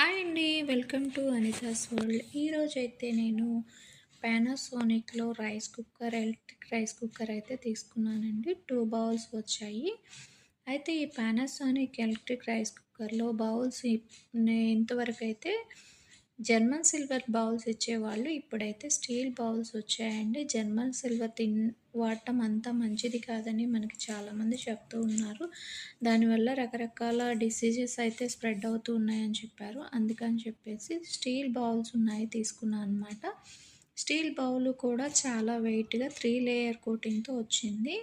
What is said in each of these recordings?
Hi అండి. Welcome to Anita's world. ఈరోజైతే నేను పానాసోనిక్‌లో ఎలక్ట్రిక్ రైస్ కుక్కర్ అయితే తీసుకున్నానండి. 2 బౌల్స్ వచ్చాయి. అయితే ఈ పానాసోనిక్ ఎలక్ట్రిక్ రైస్ కుక్కర్‌లో బౌల్స్ ఇంతవరకైతే జర్మన్ సిల్వర్ బౌల్స్ ఇచ్చేవాళ్ళు. ఇప్పుడైతే స్టీల్ బౌల్స్ వచ్చాయండి. జర్మన్ సిల్వర్ వాడటం అంత మంచిది కాదని మనకి చాలామంది చెప్తూ ఉన్నారు. దానివల్ల రకరకాల డిసీజెస్ అయితే స్ప్రెడ్ అవుతూ ఉన్నాయని చెప్పారు. అందుకని చెప్పేసి స్టీల్ బౌల్స్ ఉన్నాయి తీసుకున్నాను అనమాట. స్టీల్ బౌల్ కూడా చాలా వెయిట్‌గా 3 లేయర్ కోటింగ్‌తో వచ్చింది.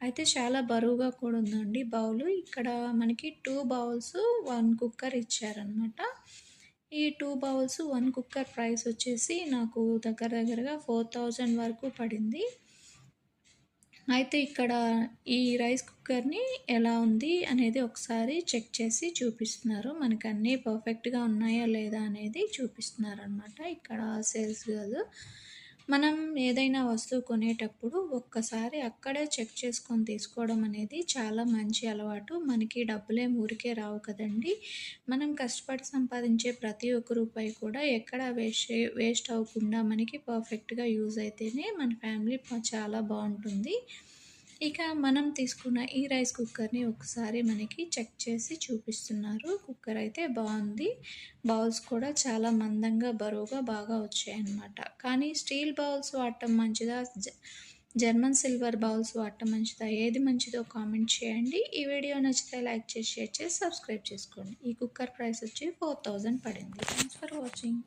అయితే చాలా బరువుగా కూడా ఉందండి బౌలు. ఇక్కడ మనకి 2 బౌల్స్, 1 కుక్కర్ ఇచ్చారనమాట. ఈ 2 బౌల్స్, 1 కుక్కర్ ప్రైస్ వచ్చేసి నాకు దగ్గరగా 4000 వరకు పడింది. అయితే ఇక్కడ ఈ రైస్ కుక్కర్‌ని ఎలా ఉంది అనేది ఒకసారి చెక్ చేసి చూపిస్తున్నారు. మనకు అన్నీ పర్ఫెక్ట్‌గా ఉన్నాయా లేదా అనేది చూపిస్తున్నారనమాట ఇక్కడ సేల్స్ గర్ల్. మనం ఏదైనా వస్తువు కొనేటప్పుడు ఒక్కసారి అక్కడే చెక్ చేసుకొని తీసుకోవడం అనేది చాలా మంచి అలవాటు. మనకి డబ్బులేమి ఊరికే రావు కదండీ! మనం కష్టపడి సంపాదించే ప్రతి ఒక్క రూపాయి కూడా ఎక్కడ వేస్ట్ అవ్వకుండా మనకి పర్ఫెక్ట్‌గా యూజ్ అయితేనే మన ఫ్యామిలీ చాలా బావుంటుంది. ఇక మనం తీసుకున్న ఈ రైస్ కుక్కర్‌ని ఒకసారి మనకి చెక్ చేసి చూపిస్తున్నారు. కుక్కర్ అయితే బావుంది. బౌల్స్ కూడా చాలా మందంగా, బరువుగా బాగా వచ్చాయన్నమాట. కానీ స్టీల్ బౌల్స్ వాడటం మంచిదా? జర్మన్ సిల్వర్ బౌల్స్ వాడటం మంచిదా? ఏది మంచిదో కామెంట్ చేయండి. ఈ వీడియో నచ్చితే లైక్ చేసి, షేర్ చేసి, సబ్స్క్రైబ్ చేసుకోండి. ఈ కుక్కర్ ప్రైస్ వచ్చి 4000 పడింది. Thanks for watching.